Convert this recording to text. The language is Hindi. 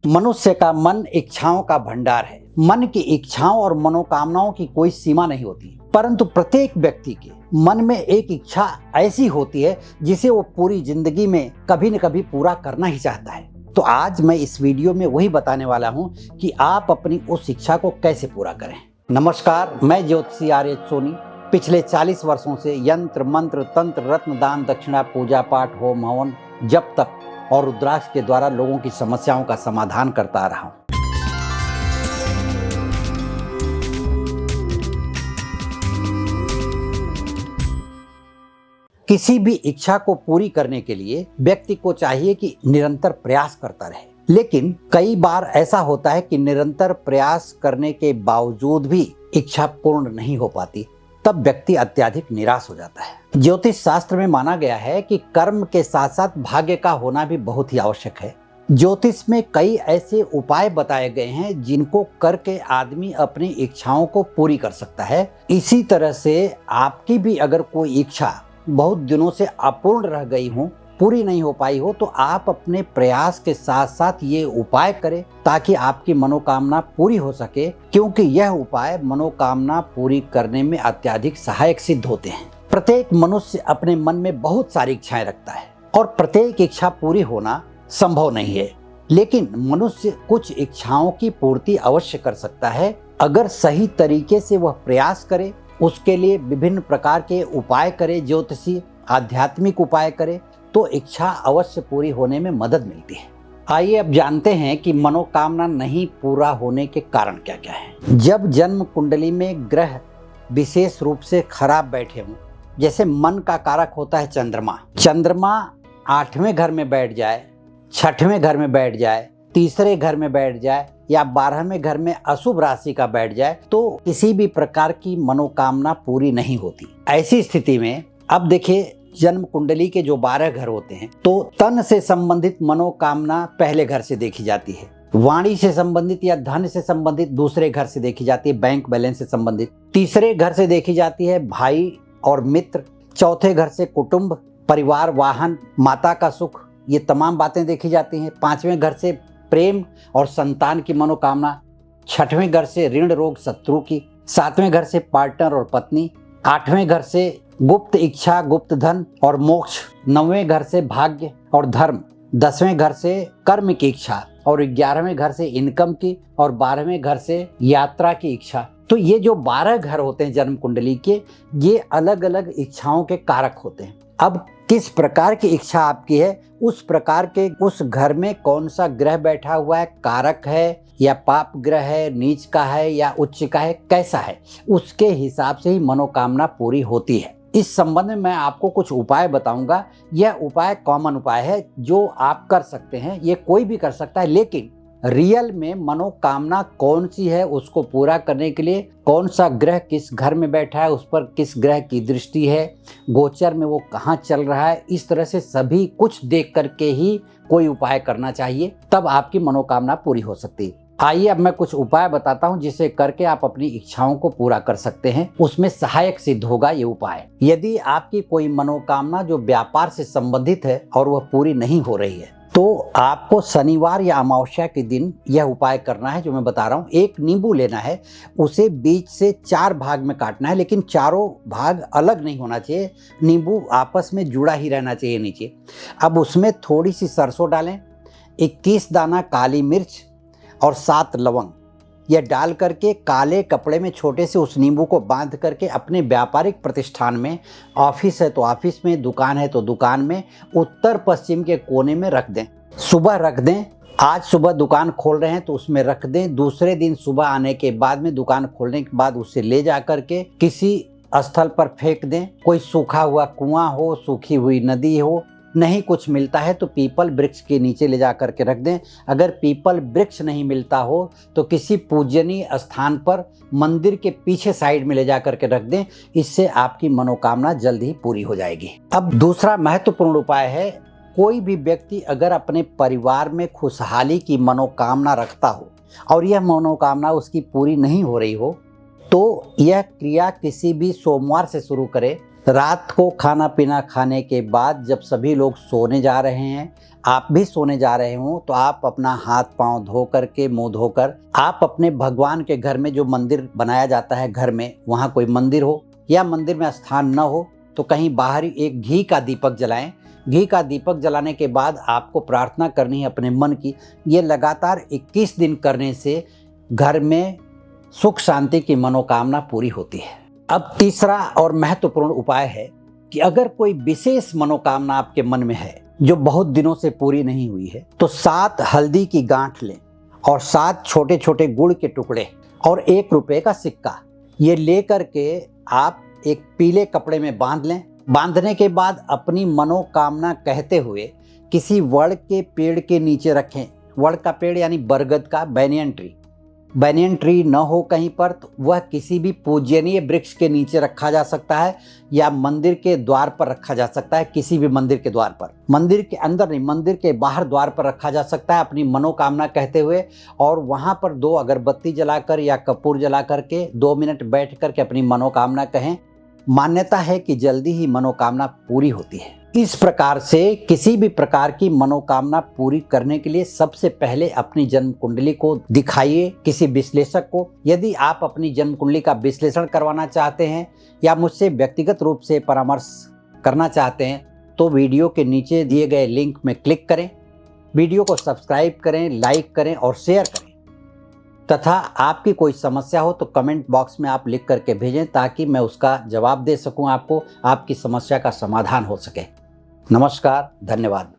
मनुष्य का मन इच्छाओं का भंडार है। मन की इच्छाओं और मनोकामनाओं की कोई सीमा नहीं होती, परंतु प्रत्येक व्यक्ति के मन में एक इच्छा ऐसी होती है जिसे वो पूरी जिंदगी में कभी न कभी पूरा करना ही चाहता है। तो आज मैं इस वीडियो में वही बताने वाला हूँ कि आप अपनी उस इच्छा को कैसे पूरा करें। नमस्कार, मैं ज्योतिषी आर्य सोनी पिछले 40 वर्षों से यंत्र मंत्र तंत्र रत्न दान दक्षिणा पूजा पाठ होम हवन जप तप और रुद्राक्ष के द्वारा लोगों की समस्याओं का समाधान करता आ रहा हूँ। किसी भी इच्छा को पूरी करने के लिए व्यक्ति को चाहिए कि निरंतर प्रयास करता रहे, लेकिन कई बार ऐसा होता है कि निरंतर प्रयास करने के बावजूद भी इच्छा पूर्ण नहीं हो पाती, तब व्यक्ति अत्यधिक निराश हो जाता है। ज्योतिष शास्त्र में माना गया है कि कर्म के साथ साथ भाग्य का होना भी बहुत ही आवश्यक है। ज्योतिष में कई ऐसे उपाय बताए गए हैं जिनको करके आदमी अपनी इच्छाओं को पूरी कर सकता है। इसी तरह से आपकी भी अगर कोई इच्छा बहुत दिनों से अपूर्ण रह गई हो, पूरी नहीं हो पाई हो, तो आप अपने प्रयास के साथ साथ ये उपाय करें ताकि आपकी मनोकामना पूरी हो सके, क्योंकि यह उपाय मनोकामना पूरी करने में अत्यधिक सहायक सिद्ध होते हैं। प्रत्येक मनुष्य अपने मन में बहुत सारी इच्छाएं रखता है और प्रत्येक इच्छा पूरी होना संभव नहीं है, लेकिन मनुष्य कुछ इच्छाओं की पूर्ति अवश्य कर सकता है अगर सही तरीके से वह प्रयास करे, उसके लिए विभिन्न प्रकार के उपाय करे, ज्योतिषी आध्यात्मिक उपाय करे, तो इच्छा अवश्य पूरी होने में मदद मिलती है। आइए अब जानते हैं कि मनोकामना नहीं पूरा होने के कारण क्या क्या है। जब जन्म कुंडली में ग्रह विशेष रूप से खराब बैठे हों, जैसे मन का कारक होता है चंद्रमा 8वें घर में बैठ जाए, 6वें घर में बैठ जाए, तीसरे घर में बैठ जाए या 12वें घर में अशुभ राशि का बैठ जाए, तो किसी भी प्रकार की मनोकामना पूरी नहीं होती। ऐसी स्थिति में अब देखिए, जन्म कुंडली के जो 12 घर होते हैं, तो तन से संबंधित मनोकामना पहले घर से देखी जाती है, वाणी से संबंधित या धन से संबंधित दूसरे घर से देखी जाती है, बैंक बैलेंस से संबंधित तीसरे घर से देखी जाती है, भाई और मित्र, चौथे घर से कुटुंब परिवार वाहन माता का सुख, ये तमाम बातें देखी जाती हैं। 5वें घर से प्रेम और संतान की मनोकामना, 6वें घर से ऋण रोग शत्रु की, 7वें घर से पार्टनर और पत्नी, 8वें घर से गुप्त इच्छा गुप्त धन और मोक्ष, 9वें घर से भाग्य और धर्म, 10वें घर से कर्म की इच्छा और 11वें घर से इनकम की और 12वें घर से यात्रा की इच्छा। तो ये जो 12 घर होते हैं जन्म कुंडली के, ये अलग अलग इच्छाओं के कारक होते हैं। अब किस प्रकार की इच्छा आपकी है, उस प्रकार के उस घर में कौन सा ग्रह बैठा हुआ है, कारक है या पाप ग्रह है, नीच का है या उच्च का है, कैसा है, उसके हिसाब से ही मनोकामना पूरी होती है। इस संबंध में मैं आपको कुछ उपाय बताऊंगा। यह उपाय कॉमन उपाय है जो आप कर सकते हैं, ये कोई भी कर सकता है, लेकिन रियल में मनोकामना कौन सी है, उसको पूरा करने के लिए कौन सा ग्रह किस घर में बैठा है, उस पर किस ग्रह की दृष्टि है, गोचर में वो कहाँ चल रहा है, इस तरह से सभी कुछ देख करके ही कोई उपाय करना चाहिए, तब आपकी मनोकामना पूरी हो सकती है। आइए अब मैं कुछ उपाय बताता हूं जिसे करके आप अपनी इच्छाओं को पूरा कर सकते हैं, उसमें सहायक सिद्ध होगा ये उपाय। यदि आपकी कोई मनोकामना जो व्यापार से संबंधित है और वह पूरी नहीं हो रही है, तो आपको शनिवार या अमावस्या के दिन यह उपाय करना है जो मैं बता रहा हूँ। एक नींबू लेना है, उसे बीच से 4 भाग में काटना है, लेकिन चारों भाग अलग नहीं होना चाहिए, नींबू आपस में जुड़ा ही रहना चाहिए नीचे। अब उसमें थोड़ी सी सरसों डालें, 21 दाना काली मिर्च और 7 लवंग, यह डाल करके काले कपड़े में छोटे से उस नींबू को बांध करके अपने व्यापारिक प्रतिष्ठान में, ऑफिस है तो ऑफिस में, दुकान है तो दुकान में, उत्तर पश्चिम के कोने में रख दें। सुबह रख दें, आज सुबह दुकान खोल रहे हैं तो उसमें रख दें। दूसरे दिन सुबह आने के बाद में, दुकान खोलने के बाद उसे ले जा करके किसी स्थल पर फेंक दें। कोई सूखा हुआ कुआं हो, सूखी हुई नदी हो, नहीं कुछ मिलता है तो पीपल वृक्ष के नीचे ले जा करके रख दें। अगर पीपल वृक्ष नहीं मिलता हो तो किसी पूजनीय स्थान पर मंदिर के पीछे साइड में ले जा करके रख दें। इससे आपकी मनोकामना जल्द ही पूरी हो जाएगी। अब दूसरा महत्वपूर्ण उपाय है, कोई भी व्यक्ति अगर अपने परिवार में खुशहाली की मनोकामना रखता हो और यह मनोकामना उसकी पूरी नहीं हो रही हो, तो यह क्रिया किसी भी सोमवार से शुरू करे रात को खाना पीना खाने के बाद जब सभी लोग सोने जा रहे हैं, आप भी सोने जा रहे हो, तो आप अपना हाथ पांव धो करके, मुंह धोकर, आप अपने भगवान के घर में जो मंदिर बनाया जाता है घर में, वहाँ कोई मंदिर हो या मंदिर में स्थान न हो तो कहीं बाहर ही एक घी का दीपक जलाएं। घी का दीपक जलाने के बाद आपको प्रार्थना करनी है अपने मन की। ये लगातार 21 दिन करने से घर में सुख शांति की मनोकामना पूरी होती है। अब तीसरा और महत्वपूर्ण उपाय है कि अगर कोई विशेष मनोकामना आपके मन में है जो बहुत दिनों से पूरी नहीं हुई है, तो 7 हल्दी की गांठ लें और 7 छोटे छोटे गुड़ के टुकड़े और 1 रुपए का सिक्का, ये ले करके आप एक पीले कपड़े में बांध लें। बांधने के बाद अपनी मनोकामना कहते हुए किसी वड़ के पेड़ के नीचे रखें। वड़ का पेड़ यानी बरगद का, बैनियन ट्री न हो कहीं पर तो वह किसी भी पूजनीय वृक्ष के नीचे रखा जा सकता है या मंदिर के द्वार पर रखा जा सकता है। किसी भी मंदिर के द्वार पर, मंदिर के अंदर नहीं, मंदिर के बाहर द्वार पर रखा जा सकता है अपनी मनोकामना कहते हुए। और वहाँ पर 2 अगरबत्ती जलाकर या कपूर जला करके 2 मिनट बैठ करके अपनी मनोकामना कहें। मान्यता है कि जल्दी ही मनोकामना पूरी होती है। इस प्रकार से किसी भी प्रकार की मनोकामना पूरी करने के लिए सबसे पहले अपनी जन्म कुंडली को दिखाइए किसी विश्लेषक को। यदि आप अपनी जन्म कुंडली का विश्लेषण करवाना चाहते हैं या मुझसे व्यक्तिगत रूप से परामर्श करना चाहते हैं तो वीडियो के नीचे दिए गए लिंक में क्लिक करें, वीडियो को सब्सक्राइब करें, लाइक करें और शेयर करें। तथा आपकी कोई समस्या हो तो कमेंट बॉक्स में आप लिख करके भेजें ताकि मैं उसका जवाब दे सकूं, आपको आपकी समस्या का समाधान हो सके। नमस्कार, धन्यवाद।